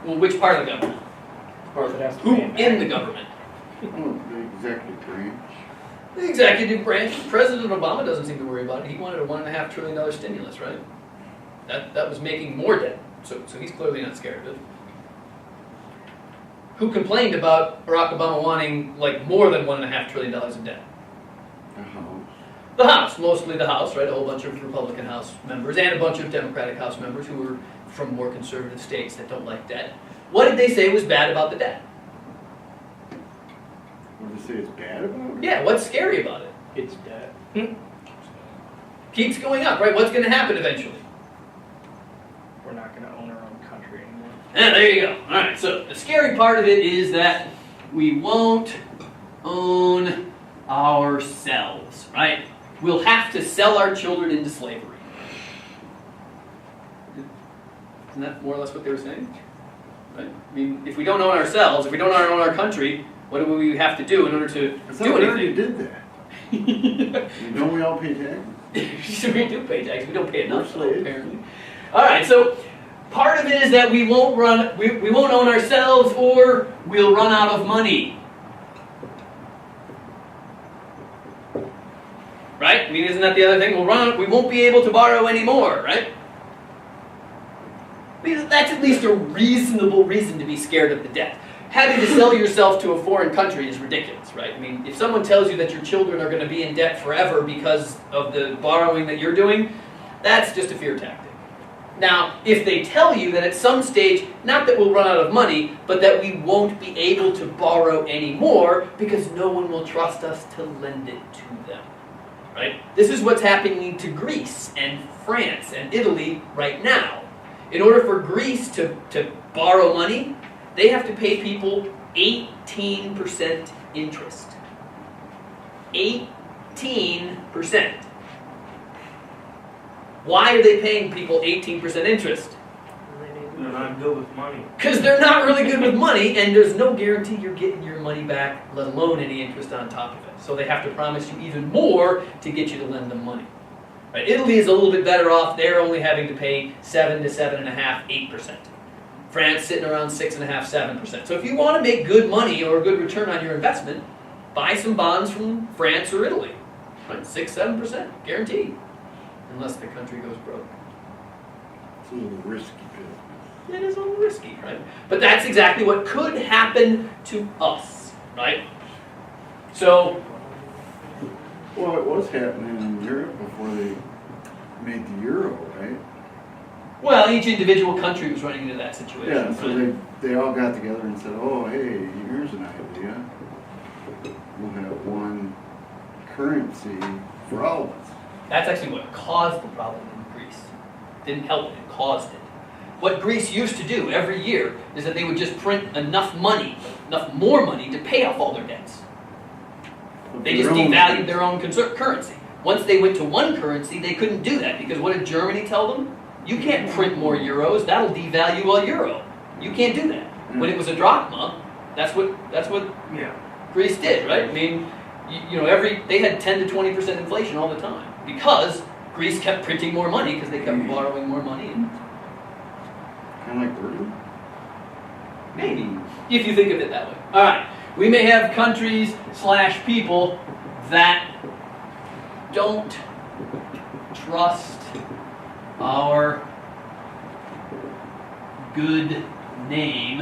C: Well, which part of the government?
A: Or if it has to
C: Who
A: pay it
C: in
A: back.
C: the government?
B: Oh, the executive branch.
C: The executive branch. President Obama doesn't seem to worry about it. He wanted a $1.5 trillion stimulus, right? That was making more debt. So he's clearly not scared of it. Who complained about Barack Obama wanting like more than $1.5 trillion in debt?
B: The House.
C: The House, mostly the House, right? A whole bunch of Republican House members and a bunch of Democratic House members who are from more conservative states that don't like debt. What did they say was bad about the debt?
B: What did they say is bad about it?
C: Yeah, what's scary about it?
A: It's debt.
C: Keeps going up, right? What's going to happen eventually?
A: We're not going to own our own country anymore.
C: Yeah, there you go. All right, so the scary part of it is that we won't own ourselves, right? We'll have to sell our children into slavery. Isn't that more or less what they were saying? Right? I mean, if we don't own ourselves, if we don't own our country, what do we have to do in order to
B: I thought
C: do
B: we already
C: anything?
B: did that. I mean, don't we all pay taxes?
C: We do pay taxes. We don't pay enough, though,
B: Slaves.
C: apparently. All right, so part of it is that we won't own ourselves, or we'll run out of money. Right? I mean, isn't that the other thing? We won't be able to borrow anymore, right? I mean, that's at least a reasonable reason to be scared of the debt. Having to sell yourself to a foreign country is ridiculous, right? I mean, if someone tells you that your children are going to be in debt forever because of the borrowing that you're doing, that's just a fear tactic. Now, if they tell you that at some stage, not that we'll run out of money, but that we won't be able to borrow anymore because no one will trust us to lend it to them, right? This is what's happening to Greece and France and Italy right now. In order for Greece to borrow money, they have to pay people 18% interest. 18%. Why are they paying people 18% interest?
A: They're not good with money.
C: Because they're not really good with money, and there's no guarantee you're getting your money back, let alone any interest on top of it. So they have to promise you even more to get you to lend them money. Right? Italy is a little bit better off. They're only having to pay 7 to 7.5%, 8%. France sitting around 6.5%, 7%. So if you want to make good money or a good return on your investment, buy some bonds from France or Italy. Right? 6, 7%, guaranteed. Unless the country goes broke.
B: It's a little risky business.
C: It is a little risky, right? But that's exactly what could happen to us, right? So,
B: Well, it was happening in Europe before they made the euro, right?
C: well, each individual country was running into that situation.
B: Yeah, so
C: right?
B: they all got together and said, oh, hey, here's an idea. We'll have one currency for all of us.
C: That's actually what caused the problem in Greece. Didn't help it, it caused it. What Greece used to do every year is that they would just print enough money, enough more money to pay off all their debts. They just devalued their own currency. Once they went to one currency, they couldn't do that because what did Germany tell them? You can't print more euros, that'll devalue a euro. You can't do that. When it was a drachma, that's what
A: Yeah.
C: Greece did, right? I mean, they had 10 to 20% inflation all the time because Greece kept printing more money because they kept borrowing more money. And
B: Kind of like Britain?
C: maybe, if you think of it that way. All right, we may have countries / people that don't trust our good name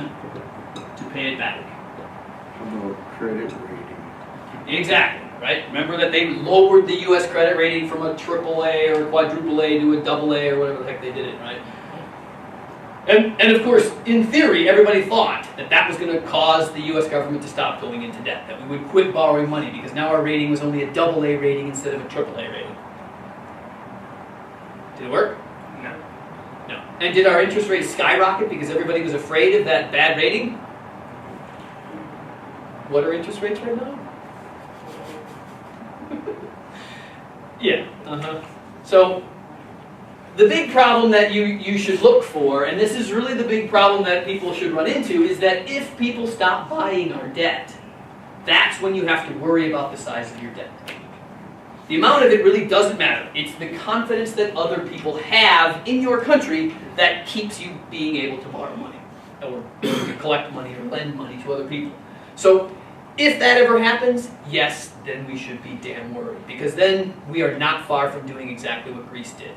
C: to pay it back.
B: How about credit rating?
C: Exactly, right? Remember that they lowered the U.S. credit rating from a AAA or a quadruple A to a AA or whatever the heck they did it, right? And of course, in theory, everybody thought that that was going to cause the U.S. government to stop going into debt, that we would quit borrowing money because now our rating was only a AA rating instead of a AAA rating. Did it work?
A: No.
C: No. And did our interest rates skyrocket because everybody was afraid of that bad rating? What are interest rates right now? Yeah. So the big problem that you should look for, and this is really the big problem that people should run into, is that if people stop buying our debt, that's when you have to worry about the size of your debt. The amount of it really doesn't matter. It's the confidence that other people have in your country that keeps you being able to borrow money, or to collect money, or lend money to other people. So, if that ever happens, yes, then we should be damn worried, because then we are not far from doing exactly what Greece did,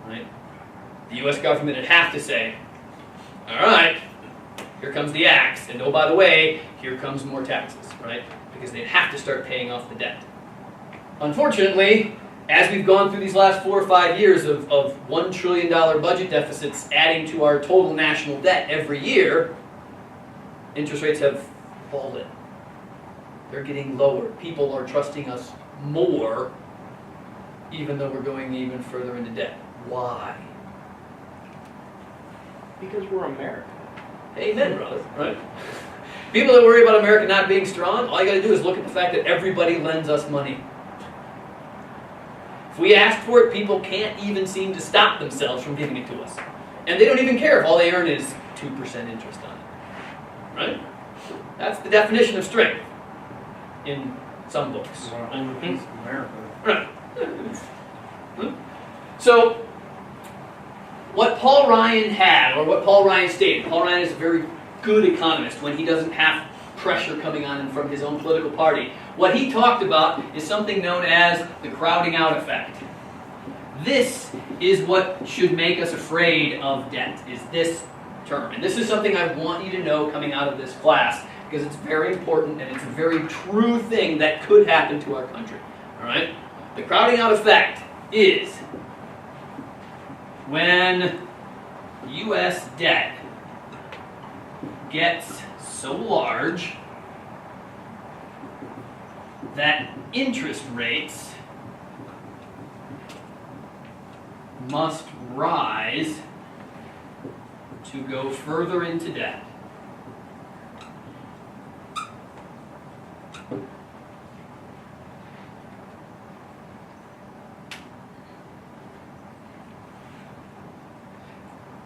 C: right? The U.S. government would have to say, all right, here comes the axe, and oh, by the way, here comes more taxes, right? Because they'd have to start paying off the debt. Unfortunately, as we've gone through these last 4 or 5 years of $1 trillion budget deficits adding to our total national debt every year, interest rates have fallen. They're getting lower. People are trusting us more, even though we're going even further into debt. Why?
A: Because we're America.
C: Amen, brother. Right? People that worry about America not being strong, all you got to do is look at the fact that everybody lends us money. If we ask for it, people can't even seem to stop themselves from giving it to us. And they don't even care if all they earn is 2% interest on it. Right? That's the definition of strength in some books.
B: Only piece of America.
C: Right. So, what Paul Ryan had, or what Paul Ryan stated, Paul Ryan is a very good economist when he doesn't have pressure coming on him from his own political party. What he talked about is something known as the crowding out effect. This is what should make us afraid of debt, is this term. And this is something I want you to know coming out of this class, because it's very important and it's a very true thing that could happen to our country. All right? The crowding out effect is when U.S. debt gets so large that interest rates must rise to go further into debt.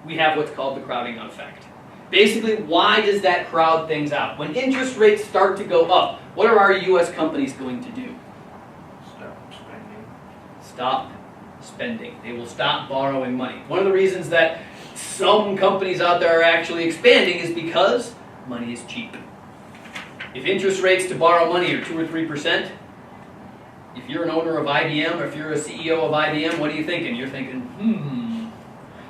C: We have what's called the crowding out effect. Basically, why does that crowd things out? When interest rates start to go up, what are our U.S. companies going to do?
A: Stop spending.
C: Stop spending. They will stop borrowing money. One of the reasons that some companies out there are actually expanding is because money is cheap. If interest rates to borrow money are 2 or 3%, if you're an owner of IBM or if you're a CEO of IBM, what are you thinking? You're thinking,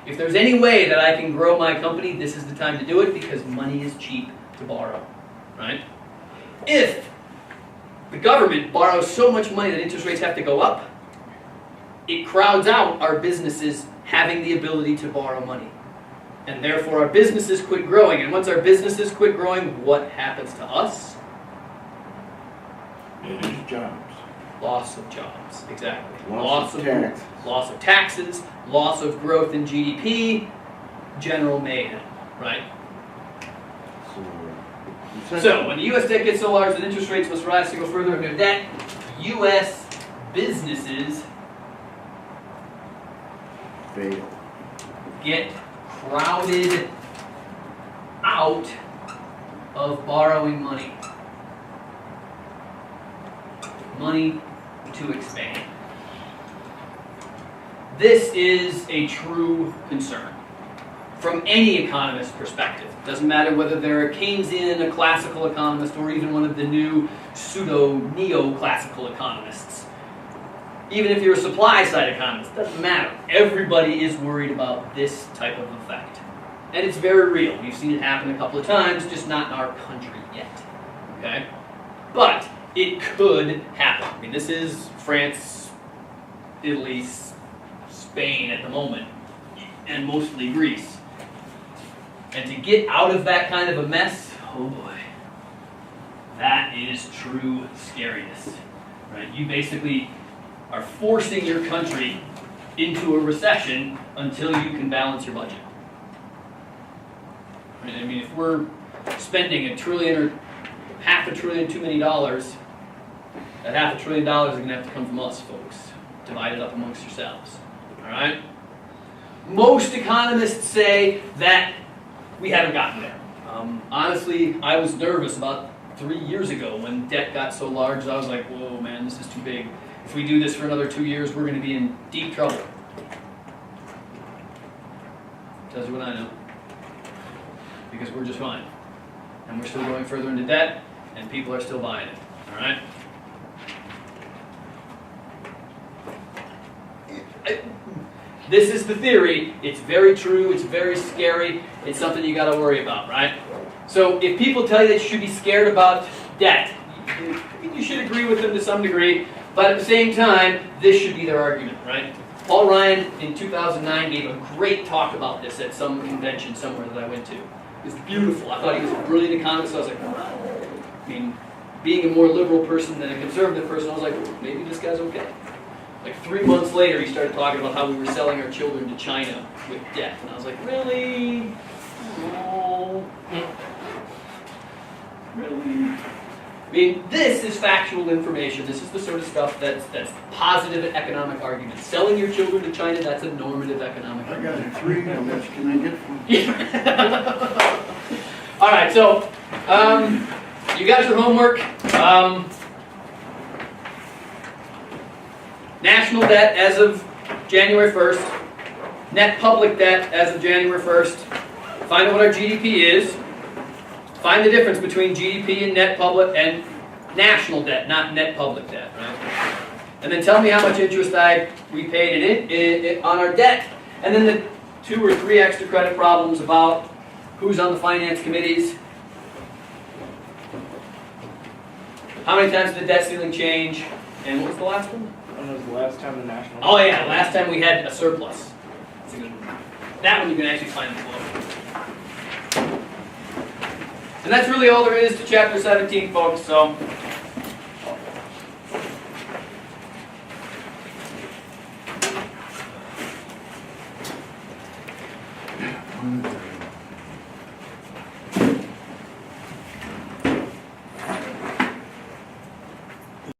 C: if there's any way that I can grow my company, this is the time to do it because money is cheap to borrow, right? If the government borrows so much money that interest rates have to go up, it crowds out our businesses having the ability to borrow money. And therefore our businesses quit growing. And once our businesses quit growing, what happens to us?
B: Jobs.
C: Loss of jobs, exactly.
B: Loss of taxes.
C: Loss of taxes, loss of growth in GDP, general mayhem, right? So, when the U.S. debt gets so large that interest rates must rise to go further into debt, U.S. businesses
B: fail.
C: Get crowded out of borrowing money. Money to expand. This is a true concern from any economist's perspective. It doesn't matter whether they're a Keynesian, a classical economist, or even one of the new pseudo-neoclassical economists. Even if you're a supply-side economist, it doesn't matter. Everybody is worried about this type of effect. And it's very real. We've seen it happen a couple of times, just not in our country yet. Okay? But it could happen. I mean, this is France, Italy, Spain at the moment, and mostly Greece. And to get out of that kind of a mess, oh boy, that is true scariness. Right? You basically are forcing your country into a recession until you can balance your budget. Right? I mean, if we're spending $1 trillion or $500 billion too many dollars, that $500 billion is going to have to come from us, folks. Divide it up amongst yourselves. All right? Most economists say that we haven't gotten there. Honestly, I was nervous about 3 years ago when debt got so large. I was like, whoa, man, this is too big. If we do this for another 2 years, we're going to be in deep trouble. Tells you what I know. Because we're just fine. And we're still going further into debt, and people are still buying it. All right? This is the theory. It's very true. It's very scary. It's something you got to worry about, right? So if people tell you that you should be scared about debt, you should agree with them to some degree. But at the same time, this should be their argument, right? Paul Ryan in 2009 gave a great talk about this at some convention somewhere that I went to. It was beautiful. I thought he was a brilliant economist. I was like, wow. I mean, being a more liberal person than a conservative person, I was like, well, maybe this guy's okay. Like 3 months later, he started talking about how we were selling our children to China with debt. And I was like, really? No. Really? I mean, this is factual information. This is the sort of stuff that's positive economic argument. Selling your children to China, that's a normative economic
B: I
C: argument.
B: got 3, how much can I get from?
C: All right, so you got your homework. National debt as of January 1st. Net public debt as of January 1st. Find out what our GDP is. Find the difference between GDP and net public and national debt, not net public debt, right? And then tell me how much interest we paid in on our debt. And then the 2 or 3 extra credit problems about who's on the finance committees. How many times did the debt ceiling change? And what was the last one?
A: When was the last time the national?
C: Oh yeah, last time we had a surplus. That's a good one. That one you can actually find in the book. And that's really all there is to chapter 17, folks, so.